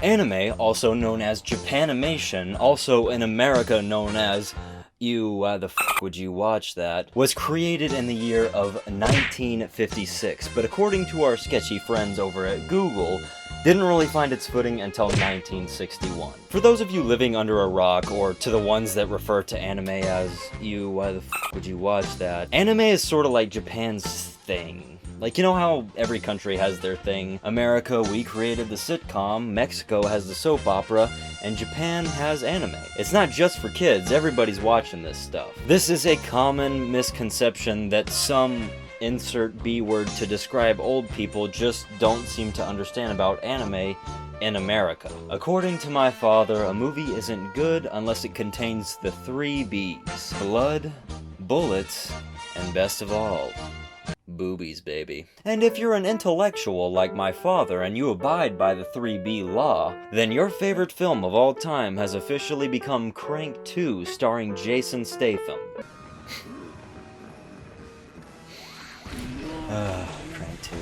Anime, also known as Japanimation, also in America known as ew, why the f would you watch that, was created in the year of 1956, but according to our sketchy friends over at Google, didn't really find its footing until 1961. For those of you living under a rock, or to the ones that refer to anime as, ew, why the f would you watch that, anime is sort of like Japan's thing. Like, you know how every country has their thing? America, we created the sitcom, Mexico has the soap opera, and Japan has anime. It's not just for kids, everybody's watching this stuff. This is a common misconception that some insert B word to describe old people just don't seem to understand about anime in America. According to my father, a movie isn't good unless it contains the 3 B's. Blood, bullets, and best of all, boobies, baby. And if you're an intellectual like my father and you abide by the 3B law, then your favorite film of all time has officially become Crank 2 starring Jason Statham. Crank 2.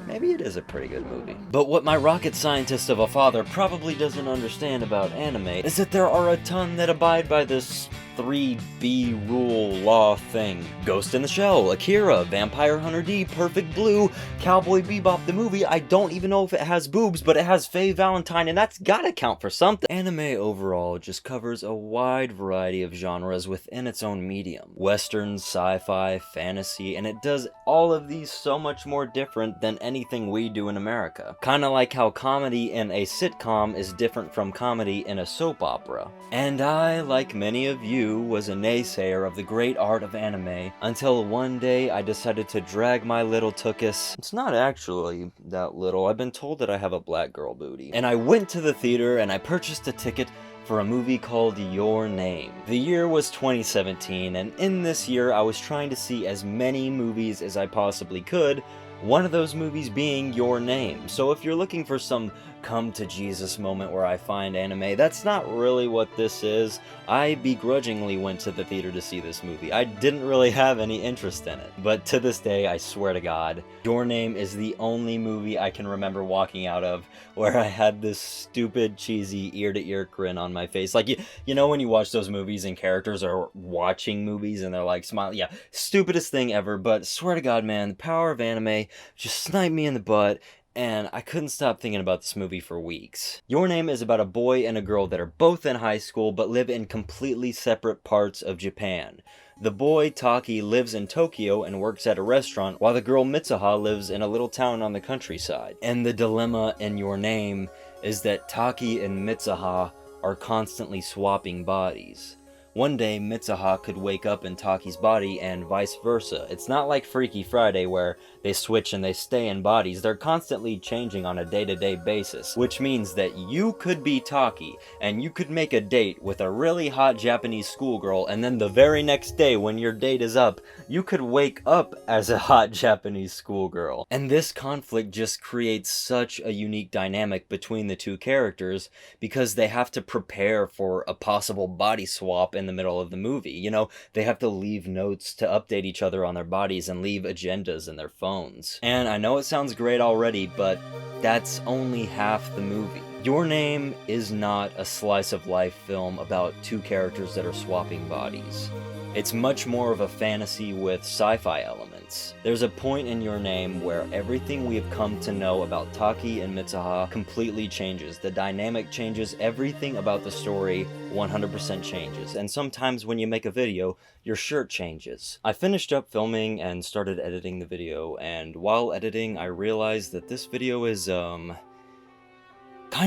Maybe it is a pretty good movie. But what my rocket scientist of a father probably doesn't understand about anime is that there are a ton that abide by this 3B rule law thing. Ghost in the Shell, Akira, Vampire Hunter D, Perfect Blue, Cowboy Bebop the movie. I don't even know if it has boobs, but it has Faye Valentine, and that's gotta count for something. Anime overall just covers a wide variety of genres within its own medium. Western, sci-fi, fantasy, and it does all of these so much more different than anything we do in America. Kinda like how comedy in a sitcom is different from comedy in a soap opera. And I, like many of you, was a naysayer of the great art of anime until one day I decided to drag my little tuchus. It's not actually that little. I've been told that I have a black girl booty. And I went to the theater and I purchased a ticket for a movie called Your Name. The year was 2017, and in this year I was trying to see as many movies as I possibly could, one of those movies being Your Name. So if you're looking for some come to Jesus moment where I find anime, that's not really what this is. I begrudgingly went to the theater to see this movie. I didn't really have any interest in it. But to this day, I swear to God, Your Name is the only movie I can remember walking out of where I had this stupid, cheesy, ear-to-ear grin on my face. Like, you know when you watch those movies and characters are watching movies and they're like smiling? Yeah, stupidest thing ever, but swear to God, man, the power of anime just sniped me in the butt, and I couldn't stop thinking about this movie for weeks. Your Name is about a boy and a girl that are both in high school but live in completely separate parts of Japan. The boy, Taki, lives in Tokyo and works at a restaurant, while the girl, Mitsuha, lives in a little town on the countryside. And the dilemma in Your Name is that Taki and Mitsuha are constantly swapping bodies. One day, Mitsuha could wake up in Taki's body and vice versa. It's not like Freaky Friday where they switch and they stay in bodies. They're constantly changing on a day-to-day basis, which means that you could be Taki and you could make a date with a really hot Japanese schoolgirl, and then the very next day when your date is up, you could wake up as a hot Japanese schoolgirl. And this conflict just creates such a unique dynamic between the two characters because they have to prepare for a possible body swap in the middle of the movie. You know, they have to leave notes to update each other on their bodies and leave agendas in their phones. And I know it sounds great already, but that's only half the movie. Your Name is not a slice of life film about two characters that are swapping bodies. It's much more of a fantasy with sci-fi elements. There's a point in Your Name where everything we have come to know about Taki and Mitsuha completely changes. The dynamic changes, everything about the story 100% changes. And sometimes when you make a video, your shirt changes. I finished up filming and started editing the video, and while editing, I realized that this video is, kind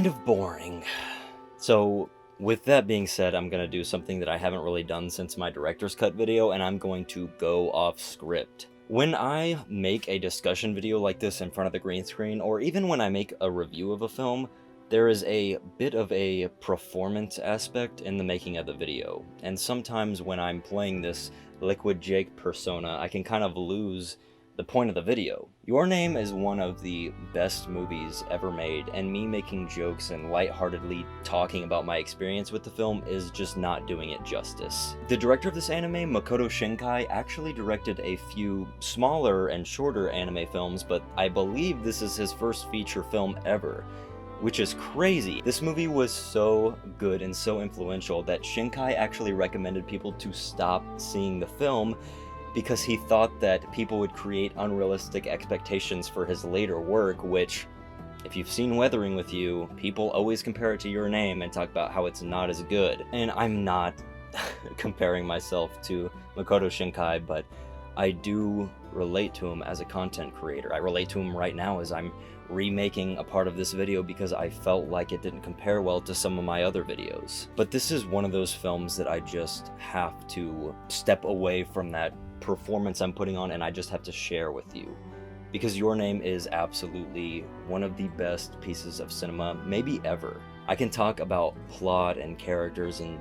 of boring. So, with that being said, I'm going to do something that I haven't really done since my director's cut video, and I'm going to go off script. When I make a discussion video like this in front of the green screen, or even when I make a review of a film, there is a bit of a performance aspect in the making of the video. And sometimes when I'm playing this Liquid Jake persona, I can kind of lose the point of the video. Your Name is one of the best movies ever made, and me making jokes and lightheartedly talking about my experience with the film is just not doing it justice. The director of this anime, Makoto Shinkai, actually directed a few smaller and shorter anime films, but I believe this is his first feature film ever, which is crazy. This movie was so good and so influential that Shinkai actually recommended people to stop seeing the film because he thought that people would create unrealistic expectations for his later work, which, if you've seen Weathering with You, people always compare it to Your Name and talk about how it's not as good. And I'm not comparing myself to Makoto Shinkai, but I do relate to him as a content creator. I relate to him right now as I'm remaking a part of this video because I felt like it didn't compare well to some of my other videos. But this is one of those films that I just have to step away from that performance I'm putting on and I just have to share with you. Because Your Name is absolutely one of the best pieces of cinema, maybe ever. I can talk about plot and characters and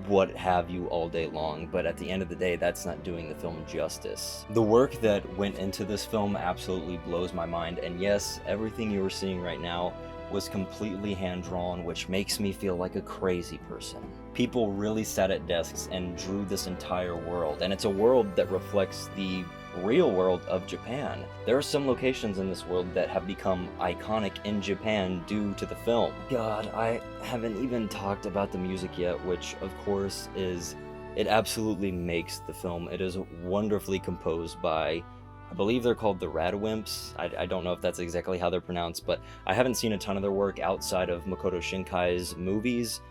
what have you all day long, but at the end of the day, that's not doing the film justice. The work that went into this film absolutely blows my mind, and yes, everything you are seeing right now was completely hand-drawn, which makes me feel like a crazy person. People really sat at desks and drew this entire world, and it's a world that reflects the real world of Japan. There are some locations in this world that have become iconic in Japan due to the film. God, I haven't even talked about the music yet, which of course it absolutely makes the film. It is wonderfully composed by, I believe they're called the Radawimps. I don't know if that's exactly how they're pronounced, but I haven't seen a ton of their work outside of Makoto Shinkai's movies.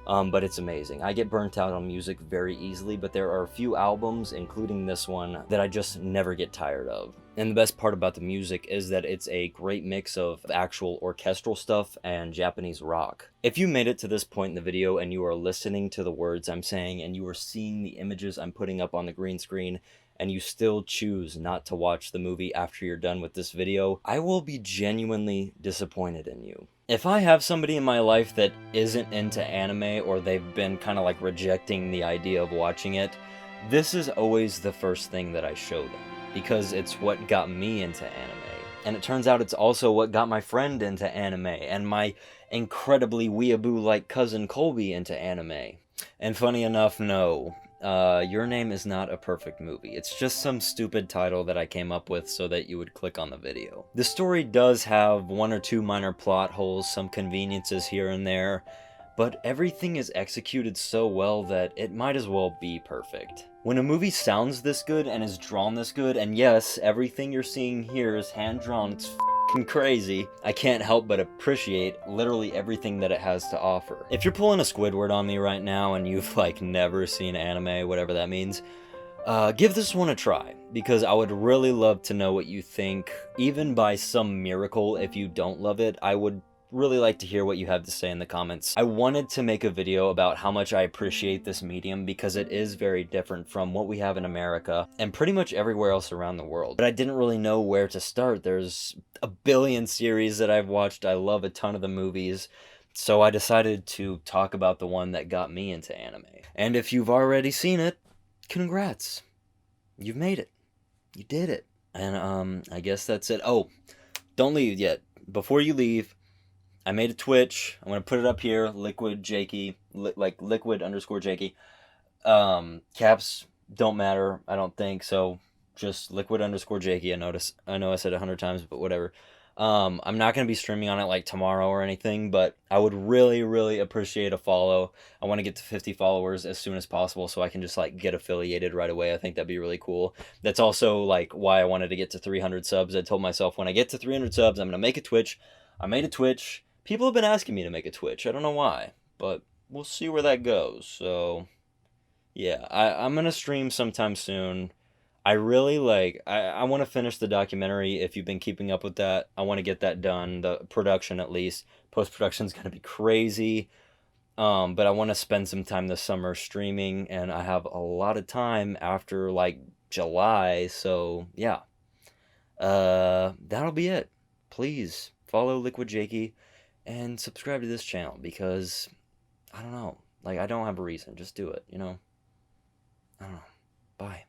But it's amazing. I get burnt out on music very easily, but there are a few albums, including this one, that I just never get tired of. And the best part about the music is that it's a great mix of actual orchestral stuff and Japanese rock. If you made it to this point in the video and you are listening to the words I'm saying and you are seeing the images I'm putting up on the green screen, and you still choose not to watch the movie after you're done with this video, I will be genuinely disappointed in you. If I have somebody in my life that isn't into anime, or they've been kind of like rejecting the idea of watching it, this is always the first thing that I show them, because it's what got me into anime. And it turns out it's also what got my friend into anime, and my incredibly weeaboo-like cousin Colby into anime. And funny enough, no. Your Name is not a perfect movie. It's just some stupid title that I came up with so that you would click on the video. The story does have one or two minor plot holes, some conveniences here and there, but everything is executed so well that it might as well be perfect. When a movie sounds this good and is drawn this good, and yes, everything you're seeing here is hand-drawn, it's f***ing crazy, I can't help but appreciate literally everything that it has to offer. If you're pulling a Squidward on me right now and you've like never seen anime, whatever that means, give this one a try, because I would really love to know what you think. Even by some miracle, if you don't love it, I would really like to hear what you have to say in the comments. I wanted to make a video about how much I appreciate this medium because it is very different from what we have in America and pretty much everywhere else around the world. But I didn't really know where to start. There's a billion series that I've watched. I love a ton of the movies. So I decided to talk about the one that got me into anime. And if you've already seen it, congrats. You've made it. You did it. And I guess that's it. Oh, don't leave yet. Before you leave, I made a Twitch. I'm going to put it up here. Liquid Jakey. Like liquid_Jakey. Caps don't matter, I don't think. So just liquid_Jakey. I know I said 100 times, but whatever. I'm not going to be streaming on it like tomorrow or anything, but I would really, really appreciate a follow. I want to get to 50 followers as soon as possible so I can just like get affiliated right away. I think that'd be really cool. That's also like why I wanted to get to 300 subs. I told myself when I get to 300 subs, I'm going to make a Twitch. I made a Twitch. People have been asking me to make a Twitch. I don't know why, but we'll see where that goes. So, yeah, I'm going to stream sometime soon. I really I want to finish the documentary. If you've been keeping up with that, I want to get that done, the production at least. Post-production's going to be crazy. But I want to spend some time this summer streaming, and I have a lot of time after, like, July, so, yeah. That'll be it. Please follow Liquid Jakey and subscribe to this channel, because, I don't know, like, I don't have a reason. Just do it, you know? I don't know. Bye.